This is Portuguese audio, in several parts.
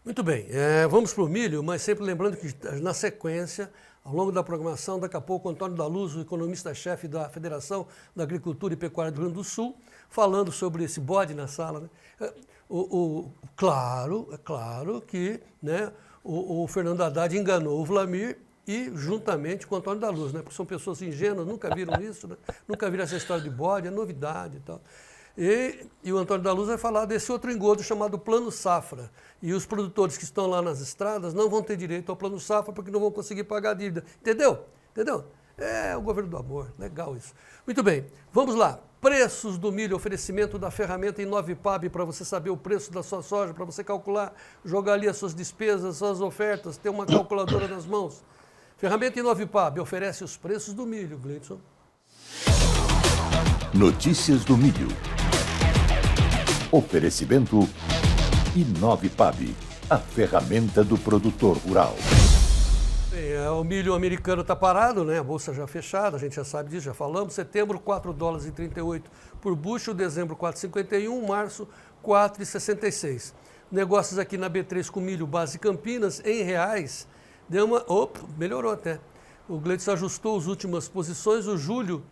Muito bem, vamos para o milho, mas sempre lembrando que na sequência, ao longo da programação, daqui a pouco, o Antônio da Luz, o economista-chefe da Federação da Agricultura e Pecuária do Rio Grande do Sul, falando sobre esse bode na sala. Né? É claro que, né, o Fernando Haddad enganou o Vlamir e juntamente com o Antônio da Luz, né? Porque são pessoas ingênuas, nunca viram isso, né? Nunca viram essa história de bode, é novidade e tal. E o Antônio da Luz vai falar desse outro engodo chamado Plano Safra. E os produtores que estão lá nas estradas não vão ter direito ao Plano Safra porque não vão conseguir pagar a dívida. Entendeu? Entendeu? É o governo do amor. Legal isso. Muito bem, vamos lá. Preços do milho, oferecimento da ferramenta Inovipab para você saber o preço da sua soja, para você calcular, jogar ali as suas despesas, as suas ofertas, ter uma calculadora nas mãos. Ferramenta Inovipab oferece os preços do milho, Gleidson. Notícias do milho. Oferecimento Inovipab, a ferramenta do produtor rural. O milho americano está parado, né? A bolsa já fechada, a gente já sabe disso, já falamos. Setembro, 4 dólares e 38 por bushel, dezembro, 4,51, março, 4,66. Negócios aqui na B3 com milho base Campinas, em reais, deu uma... Opa, melhorou até. O Gleidson ajustou as últimas posições, o julho...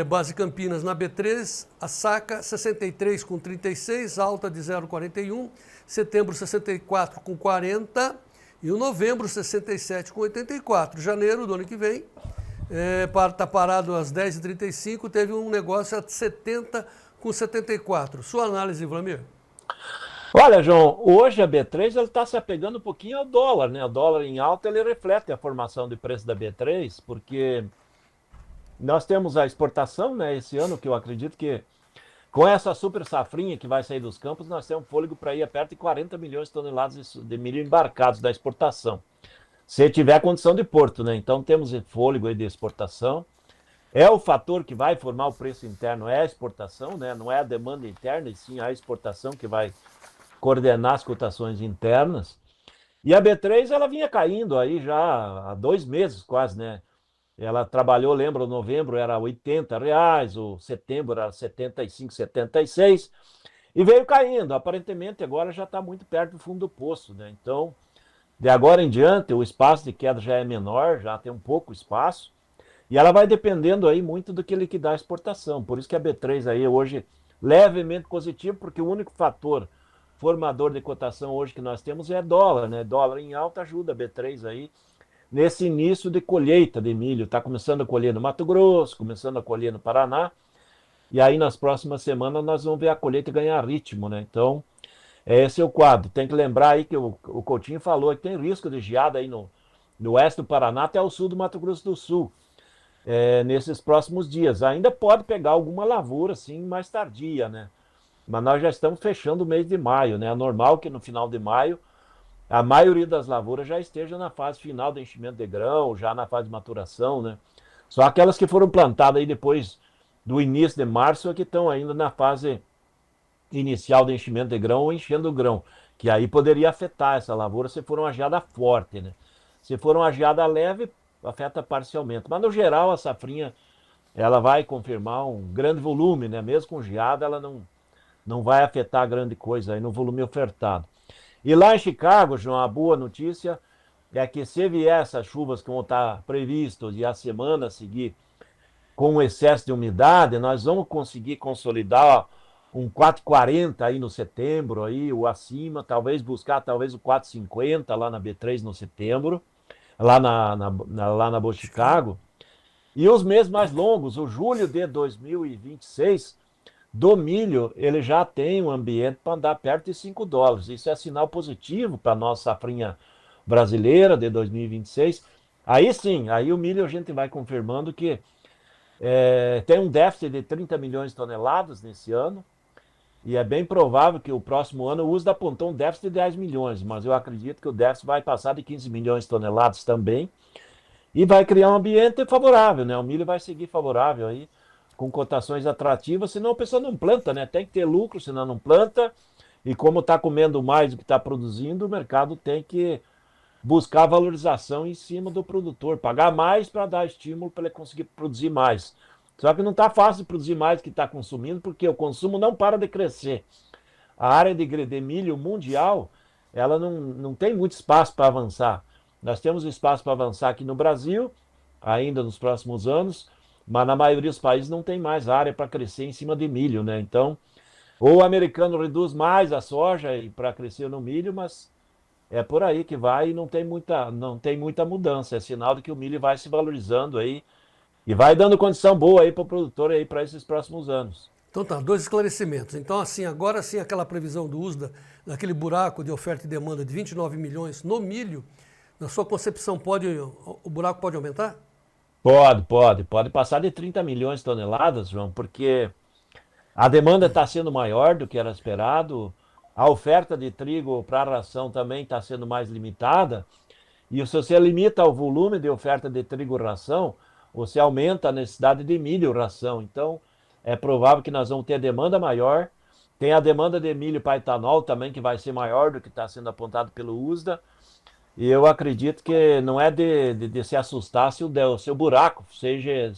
base Campinas na B3, a saca 63,36, alta de 0,41, setembro 64,40 e o novembro 67,84. Janeiro do ano que vem, está parado às 10h35, teve um negócio a 70,74. Sua análise, Vlamir? Olha, João, hoje a B3 está se apegando um pouquinho ao dólar, né? O dólar em alta ele reflete a formação de preço da B3, porque nós temos a exportação, né, esse ano, que eu acredito que com essa super safrinha que vai sair dos campos, nós temos fôlego para ir a perto de 40 milhões de toneladas de milho embarcados da exportação. Se tiver condição de porto, né? Então temos fôlego aí de exportação. É o fator que vai formar o preço interno, é a exportação, né? Não é a demanda interna, e sim a exportação que vai coordenar as cotações internas. E a B3, ela vinha caindo aí já há 2 meses quase, né? Ela trabalhou, lembra, novembro era R$ 80, o setembro era 75, 76, e veio caindo. Aparentemente agora já está muito perto do fundo do poço, né? Então, de agora em diante, o espaço de queda já é menor, já tem um pouco espaço, e ela vai dependendo aí muito do que liquidar a exportação. Por isso que a B3 aí hoje levemente positivo, porque o único fator formador de cotação hoje que nós temos é dólar, né? Dólar em alta ajuda a B3 aí nesse início de colheita de milho. Está começando a colher no Mato Grosso, começando a colher no Paraná, e aí nas próximas semanas nós vamos ver a colheita ganhar ritmo, né? Então, esse é o quadro. Tem que lembrar aí que o Coutinho falou que tem risco de geada aí no oeste do Paraná até o sul do Mato Grosso do Sul, nesses próximos dias. Ainda pode pegar alguma lavoura, assim, mais tardia, né? Mas nós já estamos fechando o mês de maio, né? É normal que no final de maio a maioria das lavouras já esteja na fase final do enchimento de grão, já na fase de maturação, né? Só aquelas que foram plantadas aí depois do início de março é que estão ainda na fase inicial do enchimento de grão ou enchendo o grão, que aí poderia afetar essa lavoura se for uma geada forte, né? Se for uma geada leve, afeta parcialmente. Mas no geral a safrinha ela vai confirmar um grande volume, né? Mesmo com geada ela não vai afetar grande coisa aí no volume ofertado. E lá em Chicago, João, a boa notícia é que se vier essas chuvas que vão estar previstas e a semana seguir com um excesso de umidade, nós vamos conseguir consolidar um 4,40 aí no setembro, aí, ou acima, talvez buscar talvez o 4,50 lá na B3 no setembro, lá na Boa Chicago. E os meses mais longos, o julho de 2026, do milho, ele já tem um ambiente para andar perto de 5 dólares. Isso é sinal positivo para a nossa safrinha brasileira de 2026. Aí sim, aí o milho a gente vai confirmando que tem um déficit de 30 milhões de toneladas nesse ano, e é bem provável que o próximo ano o USDA apontou um déficit de 10 milhões, mas eu acredito que o déficit vai passar de 15 milhões de toneladas também, e vai criar um ambiente favorável, né? O milho vai seguir favorável aí, com cotações atrativas, senão a pessoa não planta, né? Tem que ter lucro, senão não planta. E como está comendo mais do que está produzindo, o mercado tem que buscar valorização em cima do produtor, pagar mais para dar estímulo para ele conseguir produzir mais. Só que não está fácil produzir mais do que está consumindo, porque o consumo não para de crescer. A área de milho mundial ela não tem muito espaço para avançar. Nós temos espaço para avançar aqui no Brasil, ainda nos próximos anos, mas na maioria dos países não tem mais área para crescer em cima de milho, né? Então, ou o americano reduz mais a soja para crescer no milho, mas é por aí que vai e não tem muita mudança. É sinal de que o milho vai se valorizando aí e vai dando condição boa aí para o produtor aí para esses próximos anos. Então tá, dois esclarecimentos. Então, assim, agora sim, aquela previsão do USDA, daquele buraco de oferta e demanda de 29 milhões no milho, na sua concepção, o buraco pode aumentar? Pode passar de 30 milhões de toneladas, João, porque a demanda está sendo maior do que era esperado, a oferta de trigo para a ração também está sendo mais limitada, e se você limita o volume de oferta de trigo ração, você aumenta a necessidade de milho ração. Então, é provável que nós vamos ter demanda maior. Tem a demanda de milho para etanol também, que vai ser maior do que está sendo apontado pelo USDA. E eu acredito que não é de se assustar se o seu buraco, seja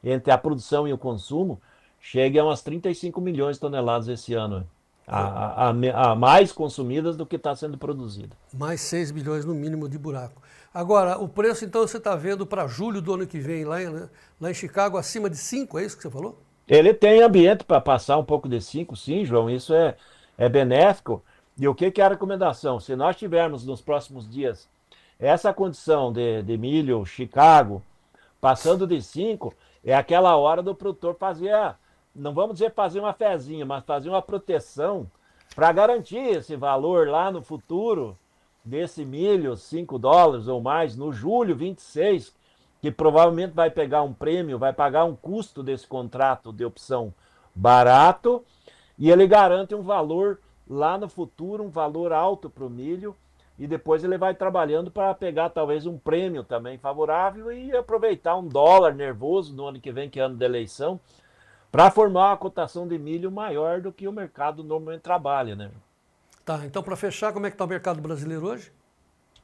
entre a produção e o consumo, chegue a umas 35 milhões de toneladas esse ano. A mais consumidas do que está sendo produzido. Mais 6 bilhões no mínimo de buraco. Agora, o preço, então, você está vendo para julho do ano que vem, lá em Chicago, acima de 5, é isso que você falou? Ele tem ambiente para passar um pouco de 5, sim, João, isso é benéfico. E o que é a recomendação? Se nós tivermos nos próximos dias essa condição de milho, Chicago, passando de 5, é aquela hora do produtor fazer, não vamos dizer fazer uma fezinha, mas fazer uma proteção para garantir esse valor lá no futuro desse milho, 5 dólares ou mais, no julho 26, que provavelmente vai pegar um prêmio, vai pagar um custo desse contrato de opção barato, e ele garante um valor lá no futuro, um valor alto para o milho, e depois ele vai trabalhando para pegar talvez um prêmio também favorável e aproveitar um dólar nervoso no ano que vem, que é ano de eleição, para formar uma cotação de milho maior do que o mercado normalmente trabalha, né? Tá, então para fechar, como é que está o mercado brasileiro hoje?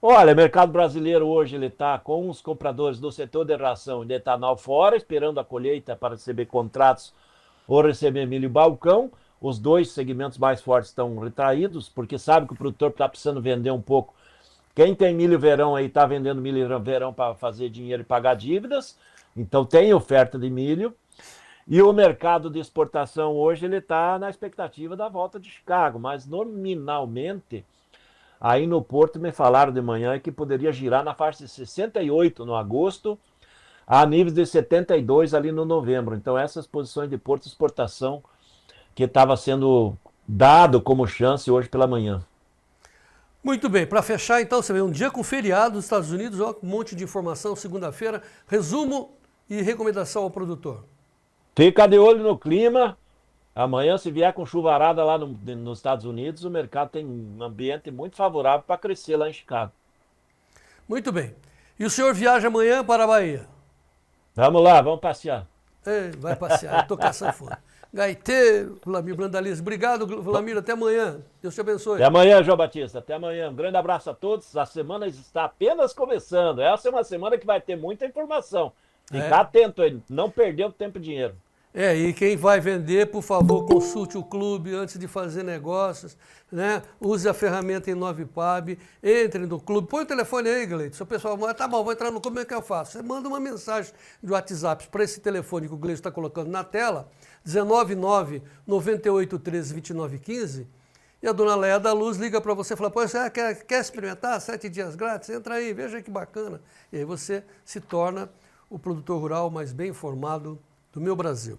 Olha, o mercado brasileiro hoje ele está com os compradores do setor de ração e de etanol fora, esperando a colheita para receber contratos ou receber milho balcão. Os dois segmentos mais fortes estão retraídos, porque sabe que o produtor está precisando vender um pouco. Quem tem milho verão aí está vendendo milho verão para fazer dinheiro e pagar dívidas. Então tem oferta de milho. E o mercado de exportação hoje ele está na expectativa da volta de Chicago, mas nominalmente, aí no Porto me falaram de manhã que poderia girar na faixa de 68 no agosto, a níveis de 72 ali no novembro. Então essas posições de Porto exportação que estava sendo dado como chance hoje pela manhã. Muito bem, para fechar então, você vê um dia com feriado nos Estados Unidos, ó, um monte de informação, segunda-feira, resumo e recomendação ao produtor. Fica de olho no clima. Amanhã, se vier com chuvarada lá nos Estados Unidos, o mercado tem um ambiente muito favorável para crescer lá em Chicago. Muito bem. E o senhor viaja amanhã para a Bahia? Vamos lá, vamos passear. Ei, vai passear, tocar sanfona. Gaiteiro, Vlamir Brandalize. Obrigado, Vlamir, até amanhã. Deus te abençoe. Até amanhã, João Batista. Até amanhã. Um grande abraço a todos. A semana está apenas começando. Essa é uma semana que vai ter muita informação. Ficar atento aí, não perder o tempo e dinheiro. E quem vai vender, por favor, consulte o clube antes de fazer negócios, né? Use a ferramenta Inovipab, entre no clube. Põe o telefone aí, Gleito. Se o pessoal tá bom, vou entrar no clube, como é que eu faço? Você manda uma mensagem de WhatsApp para esse telefone que o Gleito está colocando na tela, 199-9813-2915, e a dona Leia da Luz liga para você e fala, pô, você quer experimentar 7 dias grátis? Entra aí, veja que bacana. E aí você se torna o produtor rural mais bem informado do meu Brasil.